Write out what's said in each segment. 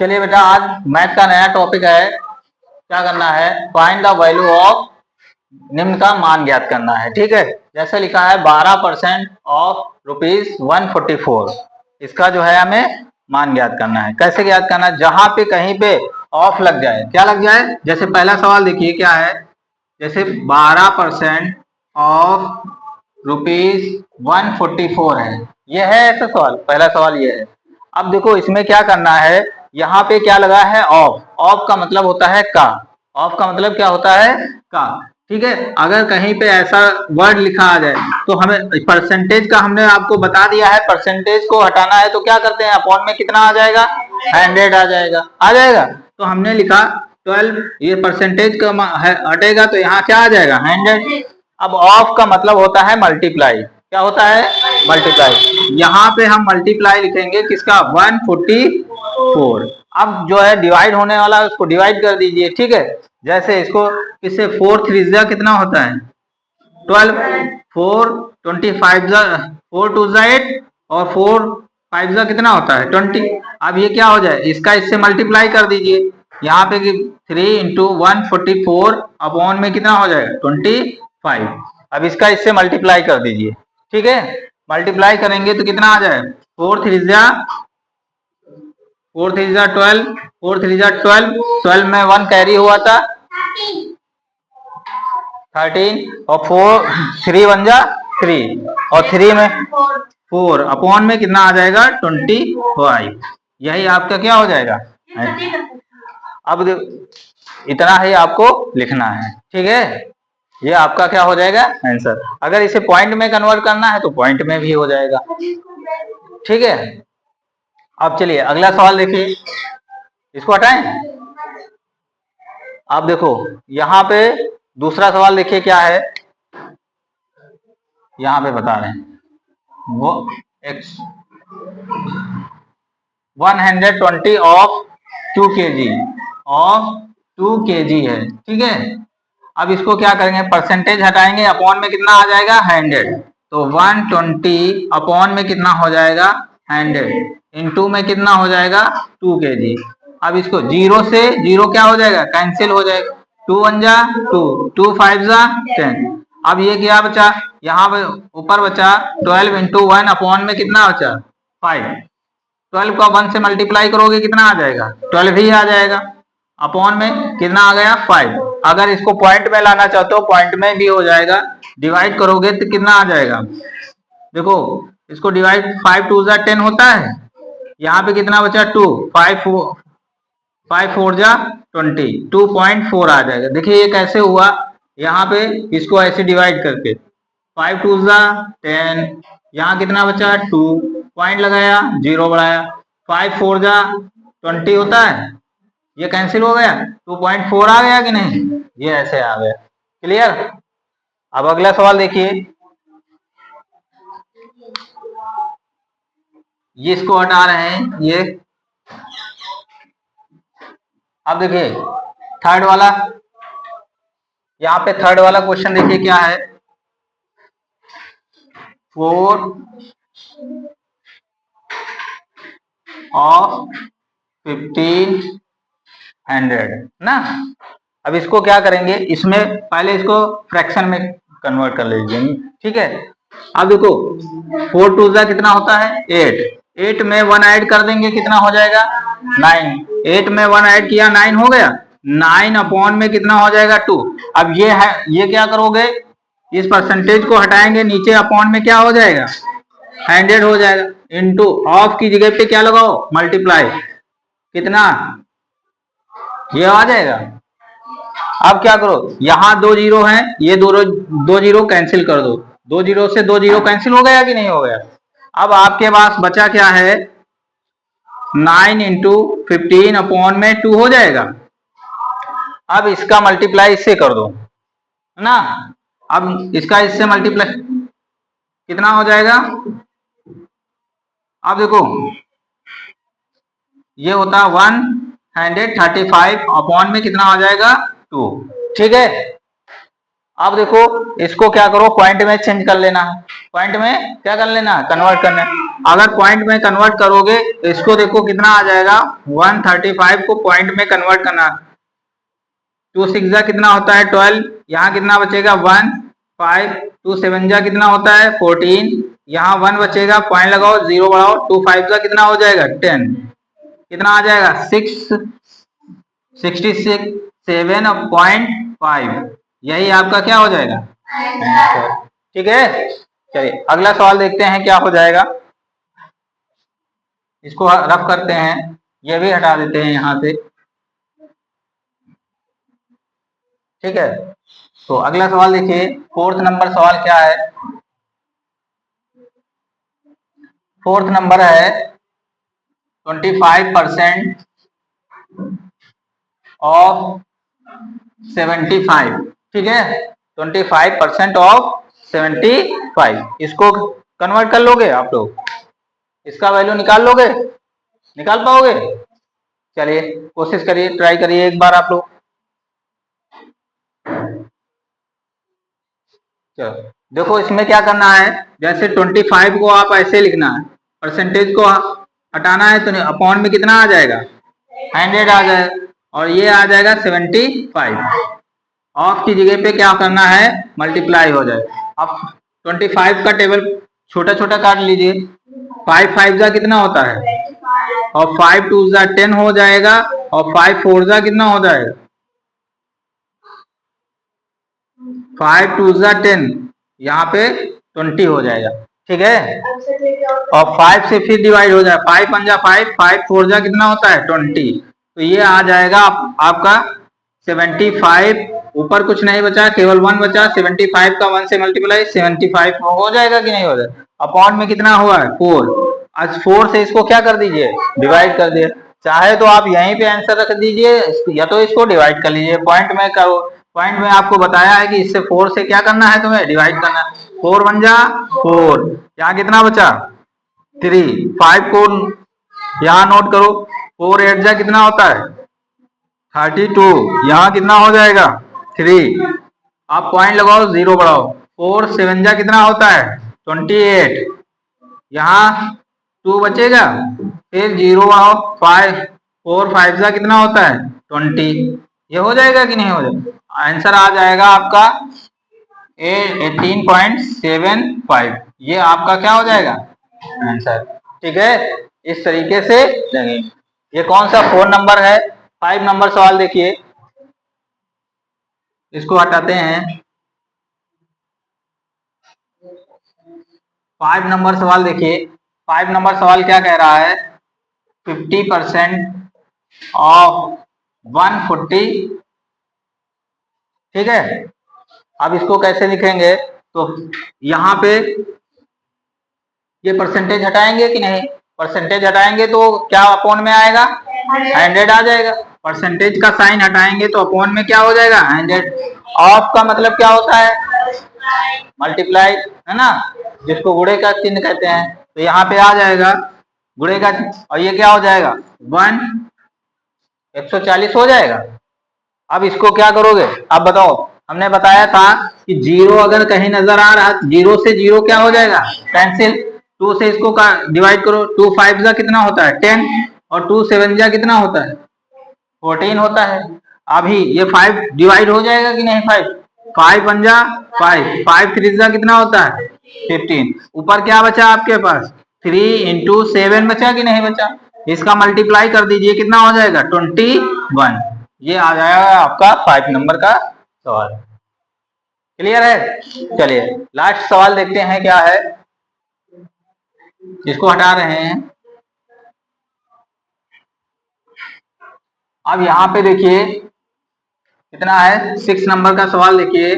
चलिए बेटा, आज मैथ का नया टॉपिक है। क्या करना है? फाइंड द वैल्यू ऑफ, निम्न का मान ज्ञात करना है। ठीक है, जैसे लिखा है 12% ऑफ ₹144। इसका जो है हमें मान ज्ञात करना है। कैसे ज्ञात करना है? जहां पे कहीं पे ऑफ लग जाए। क्या लग जाए? जैसे पहला सवाल देखिए क्या है, जैसे 12% ऑफ ₹144 है। यह है ऐसा सवाल, पहला सवाल ये है। अब देखो इसमें क्या करना है, यहाँ पे क्या लगा है? ऑफ। ऑफ का मतलब होता है का। ऑफ का मतलब क्या होता है? का। ठीक है, अगर कहीं पे ऐसा वर्ड लिखा आ जाए तो हमें परसेंटेज का हमने आपको बता दिया है, परसेंटेज को हटाना है तो क्या करते हैं? अपॉन में कितना आ जाएगा? 100 आ जाएगा। आ जाएगा तो हमने लिखा 12, ये परसेंटेज का हटेगा तो यहाँ क्या आ जाएगा? 100। अब ऑफ का मतलब होता है मल्टीप्लाई। क्या होता है? मल्टीप्लाई। यहाँ पे हम मल्टीप्लाई लिखेंगे किसका? 144। अब जो है डिवाइड होने वाला है उसको डिवाइड कर दीजिए। ठीक है, जैसे इसको इससे 4 3 कितना होता है? 12। 4 25 4 2 8 और 4 5 कितना होता है? 20। अब ये क्या हो जाए? इसका इससे मल्टीप्लाई कर दीजिए। यहाँ पे 3 इंटू 144 अपॉन में कितना हो जाएगा? 25। अब इसका इससे मल्टीप्लाई कर दीजिए। ठीक है, मल्टीप्लाई करेंगे तो कितना आ जाए? 4 3 12, 4 3 12, 12 में 1 कैरी हुआ था 13 और 4 3 1 3 और 3 में 4 अपॉन में कितना आ जाएगा? 25। यही आपका क्या हो जाएगा? अब इतना ही आपको लिखना है। ठीक है, ये आपका क्या हो जाएगा? आंसर। अगर इसे पॉइंट में कन्वर्ट करना है तो पॉइंट में भी हो जाएगा। ठीक है, अब चलिए अगला सवाल देखिए। इसको हटाएं। आप देखो यहाँ पे दूसरा सवाल देखिए क्या है, यहाँ पे बता रहे हैं वो 120 ऑफ 2 kg ऑफ 2 kg है। ठीक है, अब इसको क्या करेंगे? परसेंटेज हटाएंगे, अपॉन में कितना आ जाएगा? 100। तो 120 अपॉन में कितना हो जाएगा? 100 इंटू में कितना हो जाएगा? 2 kg। अब इसको जीरो से जीरो क्या हो जाएगा? कैंसिल हो जाएगा। 2 1 2, 2 5 10। अब ये क्या बचा? यहाँ पे ऊपर बचा 12 इंटू 1 अपॉन में कितना बचा? 5। 12 को 1 से मल्टीप्लाई करोगे कितना आ जाएगा? 12 ही आ जाएगा। अपॉन में कितना आ गया? 5। अगर इसको पॉइंट में लाना चाहते हो पॉइंट में भी हो जाएगा। डिवाइड करोगे तो कितना आ जाएगा? देखो इसको डिवाइड 5 2 10 होता है। यहाँ पे कितना बचा? 2 5 4 20, 2.4 आ जाएगा। देखिए ये कैसे हुआ? यहाँ पे इसको ऐसे डिवाइड करके 5 2 10, यहाँ कितना बचा? 2 पॉइंट लगाया, 0 बढ़ाया, 5 4 20 होता है, ये कैंसिल हो गया, 2.4 आ गया कि नहीं? ये ऐसे आ गया। क्लियर? अब अगला सवाल देखिए, ये इसको हटा रहे हैं ये। अब देखिए थर्ड वाला, यहाँ पे थर्ड वाला क्वेश्चन देखिए क्या है। 4 ऑफ 1500 ना। अब इसको क्या करेंगे? इसमें पहले इसको फ्रैक्शन में कन्वर्ट कर लीजिए। ठीक है, अब देखो 4 2 कितना होता है? 8। 8 में 1 ऐड कर देंगे कितना हो जाएगा? 9। 8 में 1 ऐड किया 9 हो गया। 9 अपॉन में कितना हो जाएगा? 2। अब ये है, ये क्या करोगे? इस परसेंटेज को हटाएंगे, नीचे अपॉन में क्या हो जाएगा? 100 हो जाएगा। इनटू ऑफ की जगह पे क्या लगाओ? मल्टीप्लाई। कितना? ये आ जाएगा। अब क्या करो? यहाँ 2 जीरो है, ये दो जीरो कैंसिल कर दो। 2 जीरो से 2 जीरो कैंसिल हो गया कि नहीं हो गया? अब आपके पास बचा क्या है? 9 इंटू 15 अपॉन में 2 हो जाएगा। अब इसका मल्टीप्लाई इससे कर दो ना। अब इसका इससे मल्टीप्लाई कितना हो जाएगा? अब देखो ये होता है 135 अपॉन में कितना आ जाएगा? 2। ठीक है, अब देखो इसको क्या करो? पॉइंट में चेंज कर लेना है। पॉइंट में क्या कर लेना है? कन्वर्ट करना है। अगर पॉइंट में कन्वर्ट करोगे तो इसको देखो कितना आ जाएगा, 135 को पॉइंट में कन्वर्ट करना, 2 6 जा कितना होता है 12, यहाँ कितना बचेगा 1 5, 2 7 जा कितना होता है 14, यहाँ 1 बचेगा, पॉइंट लगाओ 0 बढ़ाओ, 2 5 जा कितना हो जाएगा 10, कितना आ जाएगा 67.5, यही आपका क्या हो जाएगा। ठीक है, चलिए अगला सवाल देखते हैं क्या हो जाएगा। इसको रफ करते हैं, ये भी हटा देते हैं यहाँ से। ठीक है, तो अगला सवाल देखिए, 4th नंबर सवाल क्या है। 4th नंबर है 25% ऑफ 75। ठीक है, 25% ऑफ 75, इसको कन्वर्ट कर लोगे आप लोग, इसका वैल्यू निकाल लोगे, निकाल पाओगे। चलिए कोशिश करिए, ट्राई करिए एक बार आप लोग। चलो देखो इसमें क्या करना है, जैसे 25 को आप ऐसे लिखना है, परसेंटेज को हटाना है तो अपॉन में कितना आ जाएगा 100 आ जाएगा, और ये आ जाएगा 75, ऑफ की जगह पे क्या करना है मल्टीप्लाई हो जाए। अब 25 का टेबल छोटा छोटा काट लीजिए, 5 5 जा कितना होता है, और 5 2 जा 10 हो जाएगा, और 5 4 जा कितना हो जाएगा 5 2 जा 10, यहाँ पे 20 हो जाएगा। ठीक है, और 5 से फिर डिवाइड हो जाए, 5 1 जा 5, 5 4 जा कितना होता है 20, तो ये आ जाएगा आपका 75, ऊपर कुछ नहीं बचा, केवल 1 बचा, 75 का 1 से मल्टीप्लाई 75 हो जाएगा कि नहीं हो जाएगा। अपॉन में कितना हुआ है 4, आज 4 से इसको क्या कर दीजिए डिवाइड कर दिए, चाहे तो आप यहीं पे आंसर रख दीजिए या तो इसको डिवाइड कर लीजिए, पॉइंट में करो, पॉइंट में आपको बताया है कि इससे 4 से क्या करना है तुम्हें डिवाइड करना है। 4 1 जा 4, यहाँ कितना बचा 3, 5 को यहाँ नोट करो, 4 8 जा कितना होता है 32, यहाँ कितना हो जाएगा 3, आप पॉइंट लगाओ 0 बढ़ाओ, 4 7 जा कितना होता है 28, यहाँ 2 बचेगा, फिर 0 बढ़ाओ, 5 4 5 जा कितना होता है 20, ये हो जाएगा कि नहीं हो जाएगा। आंसर आ जाएगा आपका 18.75, ये आपका क्या हो जाएगा आंसर। ठीक है, इस तरीके से ये कौन सा 4 नंबर है। 5 नंबर सवाल देखिए, इसको हटाते हैं। 5 नंबर सवाल देखिए, 5 नंबर सवाल क्या कह रहा है, 50% ऑफ 140। ठीक है, अब इसको कैसे लिखेंगे, तो यहाँ पे ये परसेंटेज हटाएंगे कि नहीं, परसेंटेज हटाएंगे तो क्या अपॉन में आएगा 100 आ जाएगा, परसेंटेज का साइन हटाएंगे तो अपॉन में क्या हो जाएगा 100। ऑफ का मतलब क्या होता है मल्टीप्लाई, है ना, जिसको गुणे का चिन्ह कहते हैं, तो यहाँ पे आ जाएगा गुणे का, और ये क्या हो जाएगा 140 हो जाएगा। अब इसको क्या करोगे आप बताओ, हमने बताया था कि 0 अगर कहीं नजर आ रहा, 0 से 0 क्या हो जाएगा कैंसिल, 2 से इसको डिवाइड करो, 2 5 जा कितना होता है 10, और 2 7 जा कितना होता है 14 होता है। अभी ये 5 डिवाइड हो जाएगा कि नहीं, 5 1 जा 5, 5 3 जा कितना होता है 15, ऊपर क्या बचा आपके पास 3 into 7 बचा कि नहीं बचा, इसका मल्टीप्लाई कर दीजिए कितना हो जाएगा 21, ये आ जाएगा आपका 5 नंबर का सवाल। क्लियर है, चलिए लास्ट सवाल देखते हैं क्या है, इसको हटा रहे हैं। अब यहाँ पे देखिए कितना है, 6 नंबर का सवाल देखिए,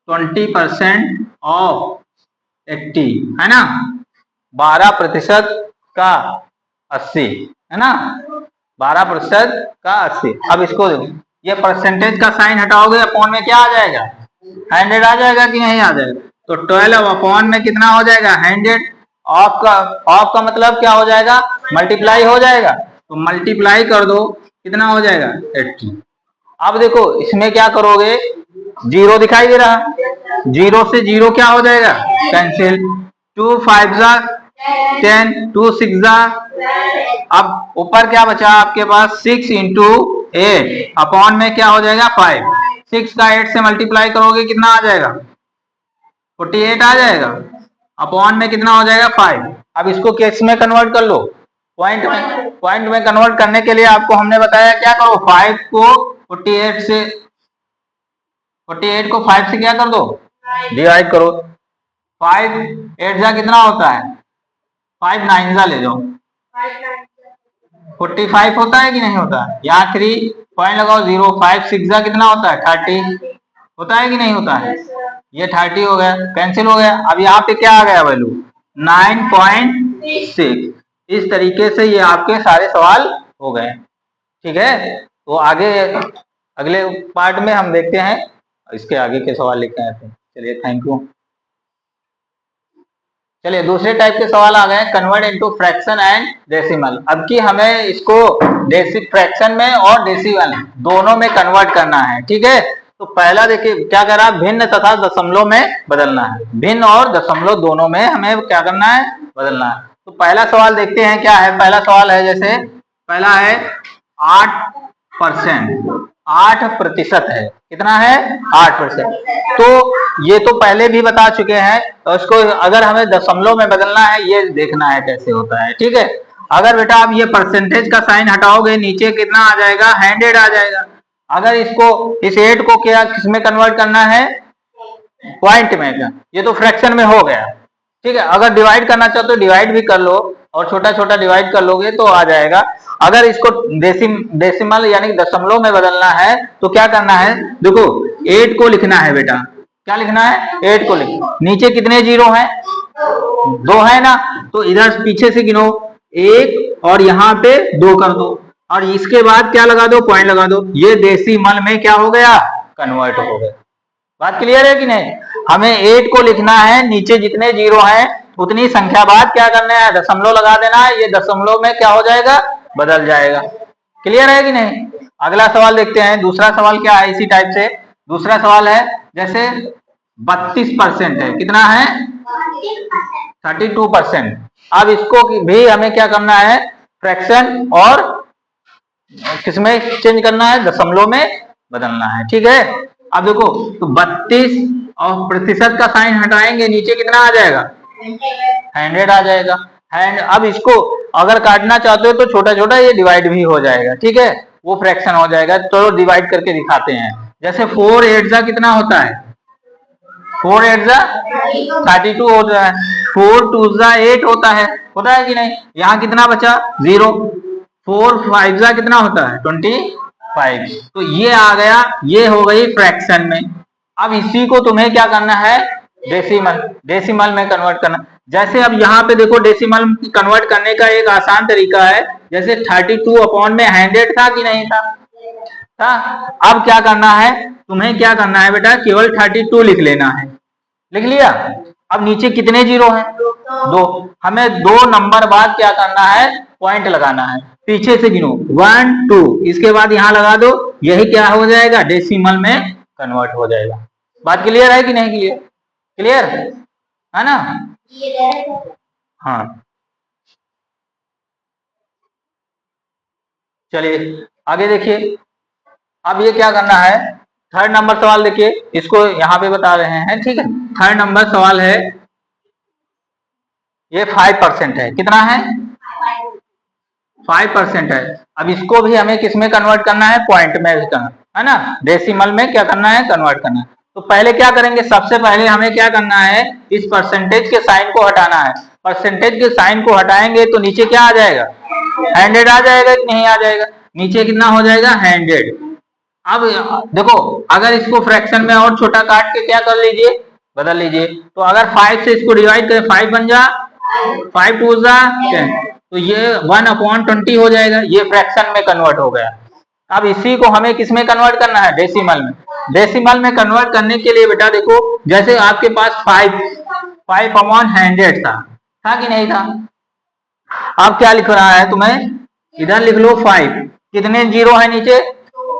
20% ऑफ 80, है ना, 12% का 80, है ना, 12% का 80। अब इसको ये परसेंटेज का साइन हटाओगे, अपॉन में क्या आ जाएगा 100 आ जाएगा कि नहीं आ जाएगा, तो 12 अपॉन में कितना हो जाएगा 100, ऑफ का मतलब क्या हो जाएगा मल्टीप्लाई हो जाएगा, तो मल्टीप्लाई कर दो कितना हो जाएगा 80। अब देखो इसमें क्या करोगे, 0 दिखाई दे रहा, 0 से 0 क्या हो जाएगा कैंसिल, 2 5 जा 10, 2 6 जा, अब ऊपर क्या बचा आपके पास 6 इंटू 8 अपॉन में क्या हो जाएगा 5। 6 का 8 से मल्टीप्लाई करोगे कितना आ जाएगा 48 आ जाएगा, अपॉन में कितना हो जाएगा 5। अब इसको किस में कन्वर्ट कर लो, पॉइंट में। पॉइंट में कन्वर्ट करने के लिए आपको हमने बताया क्या करो, 5 को 48 से 5 से क्या कर दो, डिवाइड करो। 5 8 जा कितना होता है, 5 9 जा ले जाओ, 45 होता है कि नहीं होता है, यहाँ 3 पॉइंट लगाओ 0। 5 6 जा कितना होता है 30 होता है कि नहीं होता है, ये 30 हो गया, कैंसिल हो गया। अब यहाँ पे क्या आ गया वैल्यू 9.6। इस तरीके से ये आपके सारे सवाल हो गए, ठीक है। तो आगे अगले पार्ट में हम देखते हैं इसके आगे के सवाल लेके आए थे। चलिए थैंक यू। चलिए दूसरे टाइप के सवाल आ गए, convert into fraction and decimal. अब की हमें इसको फ्रैक्शन में और डेसिमल दोनों में कन्वर्ट करना है, ठीक है। तो पहला देखिए क्या करा, भिन्न तथा दशमलव में बदलना है। भिन्न और दशमलव दोनों में हमें क्या करना है, बदलना है। तो पहला सवाल देखते हैं क्या है। पहला सवाल है, जैसे पहला है 8%, 8% है, कितना है 8%। तो ये तो पहले भी बता चुके हैं, तो इसको अगर हमें दशमलव में बदलना है ये देखना है कैसे होता है, ठीक है। अगर बेटा आप ये परसेंटेज का साइन हटाओगे नीचे कितना आ जाएगा 100 आ जाएगा। अगर इसको इस 8 को क्या किसमें कन्वर्ट करना है, पॉइंट में का, ये तो फ्रैक्शन में हो गया, ठीक है। अगर डिवाइड करना चाहो तो डिवाइड भी कर लो और छोटा छोटा डिवाइड कर लोगे तो आ जाएगा। अगर इसको डेसिमल यानी दशमलव में बदलना है तो क्या करना है, देखो 8 को लिखना है बेटा, क्या लिखना है 8 को लिखना। नीचे कितने जीरो हैं, 2 है ना, तो इधर पीछे से गिनो 1 और यहाँ पे 2 कर दो और इसके बाद क्या लगा दो, पॉइंट लगा दो। ये डेसिमल में क्या हो गया, कन्वर्ट हो गया। बात क्लियर है कि नहीं। हमें 8 को लिखना है, नीचे जितने जीरो हैं उतनी संख्या बाद क्या करना है, दशमलव लगा देना है। ये दशमलव में क्या हो जाएगा, बदल जाएगा। क्लियर है कि नहीं। अगला सवाल देखते हैं। दूसरा सवाल क्या है इसी टाइप से। दूसरा सवाल है जैसे 32% है, कितना है 32%। अब इसको भी हमें क्या करना है, फ्रैक्शन और किसमें चेंज करना है, दशमलव में बदलना है, ठीक है। अब देखो तो 32 और प्रतिशत का साइन हटाएंगे, नीचे कितना आ जाएगा 100 आ जाएगा। एंड अब इसको अगर काटना चाहते हो तो छोटा छोटा ये डिवाइड भी हो जाएगा, ठीक है, वो फ्रैक्शन हो जाएगा। तो डिवाइड करके दिखाते हैं। जैसे 4 8 जा कितना होता है, 4 8 जा 32 होता है, 4 2 जा 8 होता है कि नहीं। यहाँ कितना बचा 0। 4 5 जा कितना होता है 25। तो ये आ गया, ये हो गई फ्रैक्शन में। अब इसी को तुम्हें क्या करना है, डेसिमल में कन्वर्ट करना। जैसे अब यहाँ पे देखो डेसिमल कन्वर्ट करने का एक आसान तरीका है। जैसे 32 अपॉन में 100 था कि नहीं था, अब क्या करना है, तुम्हें क्या करना है बेटा, केवल 32 लिख लेना है। लिख लिया। अब नीचे कितने जीरो हैं, 2। हमें 2 नंबर बाद क्या करना है, पॉइंट लगाना है। पीछे से गिनो 1 2, इसके बाद यहाँ लगा दो, यही क्या हो जाएगा, डेसिमल में कन्वर्ट हो जाएगा। बात क्लियर है कि नहीं क्लियर, क्लियर है ना। हाँ चलिए आगे देखिए। अब ये क्या करना है, थर्ड नंबर सवाल देखिए, इसको यहाँ पे बता रहे हैं, ठीक है। थर्ड नंबर सवाल है, ये 5% है, कितना है 5% है। अब इसको भी हमें किसमें कन्वर्ट करना है, पॉइंट में करना है ना, डेसिमल में क्या करना है, कन्वर्ट करना है। तो पहले क्या करेंगे, सबसे पहले हमें क्या करना है, इस परसेंटेज के साइन को हटाना है। परसेंटेज के साइन को हटाएंगे तो नीचे क्या आ जाएगा, 100 आ जाएगा कि नहीं आ जाएगा, नीचे कितना हो जाएगा 100। अब देखो अगर इसको फ्रैक्शन में और छोटा काट के क्या कर लीजिए, बदल लीजिए। तो अगर 5 से इसको डिवाइड करें, 5 बन जा, 5 2 जा, तो ये 1/20 हो जाएगा, ये फ्रैक्शन में कन्वर्ट हो गया। अब इसी को हमें किस में कन्वर्ट करना है, डेसिमल में। डेसिमल में कन्वर्ट करने के लिए बेटा देखो, जैसे आपके पास 5/100 था कि नहीं था। अब क्या लिख रहा है तुम्हें, इधर लिख लो 5, कितने जीरो है नीचे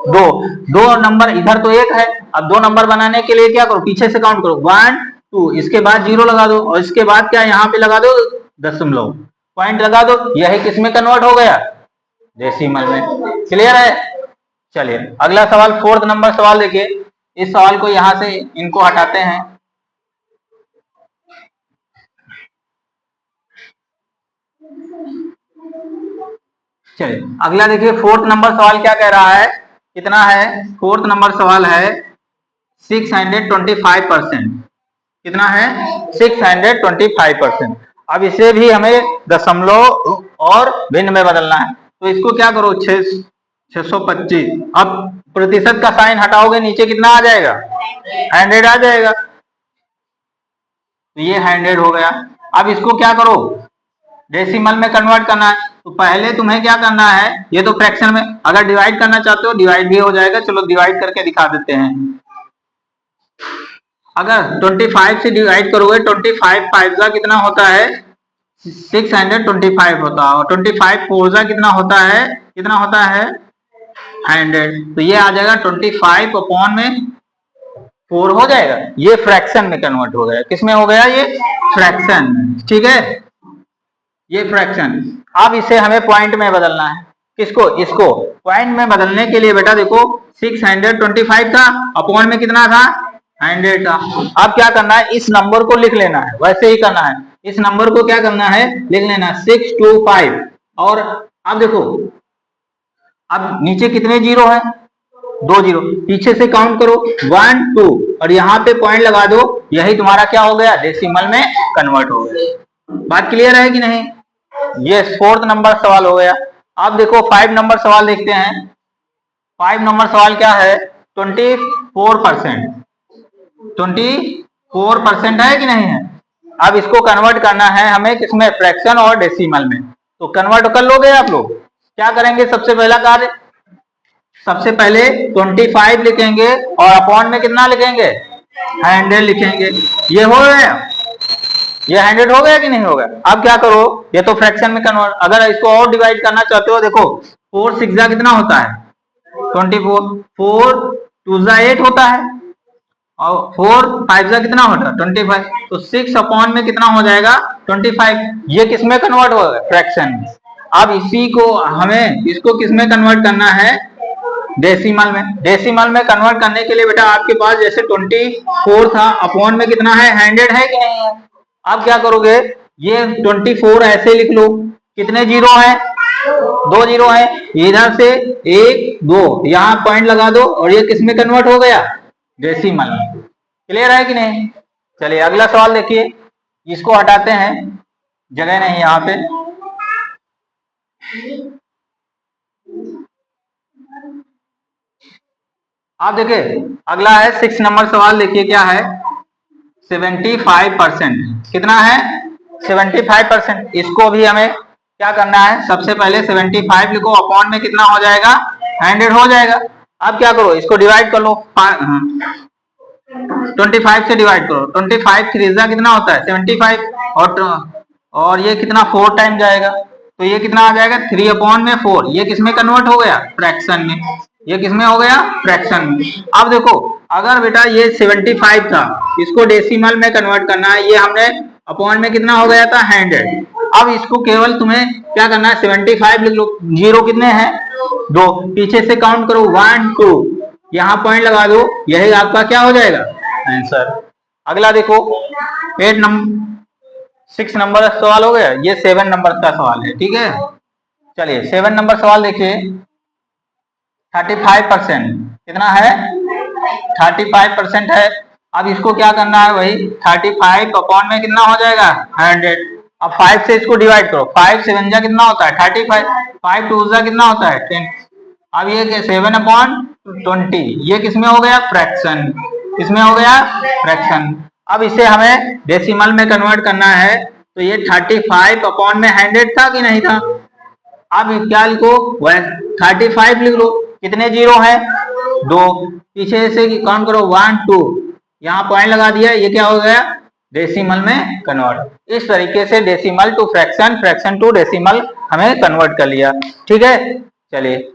2 नंबर, इधर तो 1 है। अब 2 नंबर बनाने के लिए क्या करो, पीछे से काउंट करो 1 2, इसके बाद 0 लगा दो और इसके बाद क्या यहाँ पे लगा दो दशमलव, पॉइंट लगा दो, यही किस में कन्वर्ट हो गया, डेसिमल में। क्लियर है? चलिए अगला सवाल, 4th नंबर सवाल देखिए। इस सवाल को यहां से इनको हटाते हैं। चलिए अगला देखिए, 4th नंबर सवाल क्या कह रहा है, कितना है, 4th नंबर सवाल है 625%। कितना है, 625%। अब इसे भी हमें दशमलव और भिन्न में बदलना है, तो इसको क्या करो, 625। अब प्रतिशत का साइन हटाओगे, नीचे कितना आ जाएगा, 100 आ जाएगा, तो ये 100 हो गया। अब इसको क्या करो, डेसिमल में कन्वर्ट करना है, तो पहले तुम्हें क्या करना है, ये तो फ्रैक्शन में, अगर डिवाइड करना चाहते हो डिवाइड भी हो जाएगा। चलो डिवाइड करके दिखा देते हैं। अगर 25 से डिवाइड करोगे, 25 5 का कितना होता है, 625 होता है, और 25 4 का कितना होता है, 100, तो ये आ जाएगा 25 अपॉन में 4 हो जाएगा। ये फ्रैक्शन में कन्वर्ट हो गया, किसमें हो गया, ये फ्रैक्शन। ठीक है, ये फ्रैक्शन। अब इसे हमें पॉइंट में बदलना है, किसको, इसको। पॉइंट में बदलने के लिए बेटा देखो, 625 था, अपॉन में कितना था, 100 था। अब क्या करना है, इस नंबर को लिख लेना है, वैसे ही करना है, इस नंबर को क्या करना है, लिख लेना 625। और अब देखो, अब नीचे कितने जीरो है, 2 जीरो, पीछे से काउंट करो 1 2, और यहाँ पे पॉइंट लगा दो, यही तुम्हारा क्या हो गया, डेसिमल में कन्वर्ट हो गया। बात क्लियर है कि नहीं? ये 4th नंबर सवाल हो गया। अब देखो 5 नंबर सवाल देखते हैं। 5 नंबर सवाल क्या है, 24%। 24% है कि नहीं है? अब इसको कन्वर्ट करना है हमें, किसमें, फ्रैक्शन और डेसिमल में। तो कन्वर्ट कर लोगे आप लोग। क्या करेंगे, सबसे पहला कार्य, सबसे पहले 25 लिखेंगे और अपॉन में कितना लिखेंगे, 100 लिखेंगे। ये हो गया, ये 100 हो गया कि नहीं हो गया? अब क्या करो, ये तो फ्रैक्शन में कन्वर्ट, अगर इसको और डिवाइड करना चाहते हो, देखो 4 6 जा कितना होता है, 24, 4 2 जा 8 होता है, और 4 5 जा कितना होता है, 25, तो 6 अपॉन में कितना हो जाएगा, 25। ये किसमें कन्वर्ट होगा, फ्रैक्शन में। अब इसी को हमें, इसको किसमें कन्वर्ट करना है, डेसिमल में। डेसिमल में कन्वर्ट करने के लिए बेटा आपके पास जैसे 24 था, अपॉन में कितना है, 100 है कि नहीं है? अब क्या करोगे, ये 24 ऐसे लिख लो, कितने जीरो है, 2 जीरो है, इधर से 1 2 यहाँ पॉइंट लगा दो, और ये किसमें कन्वर्ट हो गया, डेसिमल में। क्लियर है कि नहीं? चलिए अगला सवाल देखिए, इसको हटाते हैं, जगह नहीं यहाँ पे। आप देखिए अगला है 6 नंबर सवाल, देखिए क्या है, 75%। कितना है, 75%। इसको भी हमें क्या करना है, सबसे पहले 75 लिखो, अपॉन में कितना हो जाएगा, 100 हो जाएगा। अब क्या करो, इसको डिवाइड कर लो, 25 से डिवाइड करो, 25 3 कितना होता है, 75, और ये कितना 4 टाइम जाएगा, तो ये कितना आ जाएगा, 3 अपॉन में 4। ये किसमें कन्वर्ट हो गया, फ्रैक्शन में। ये किसमें हो गया, फ्रैक्शन में। अब देखो, अगर बेटा ये 75 था, इसको डेसिमल में कन्वर्ट करना है, ये हमने अपॉन में कितना हो गया था, 100। अब इसको केवल तुम्हें क्या करना है, 75 लिख लो, जीरो कितने हैं, 2, पीछे से काउंट करो 1 2, यहाँ पॉइंट लगा दो, यही आपका क्या हो जाएगा, आंसर। अगला देखो 6 नंबर सवाल हो गया, ये 7 नंबर का सवाल है। ठीक है, चलिए 7 नंबर सवाल देखिए, 35%। कितना है, 35% है। अब इसको क्या करना है, वही 35 अपॉन में कितना हो जाएगा, 100। अब 5 से इसको डिवाइड करो, 5 7 जा कितना होता है, 35, 5 2 जा कितना होता है, 10। अब ये 7 अपॉन 20, ये किसमें हो गया, फ्रैक्शन। किसमें हो गया, फ्रैक्शन। अब इसे हमें डेसिमल में कन्वर्ट करना है, तो ये 35 अपॉन में 100 था कि नहीं था? अब क्या लिखो, 35 लिख लो, कितने जीरो है, 2, पीछे से काउंट करो 1 2, यहाँ पॉइंट लगा दिया, ये क्या हो गया, डेसिमल में कन्वर्ट। इस तरीके से decimal to fraction, fraction to decimal हमें कन्वर्ट कर लिया। ठीक है, चलिए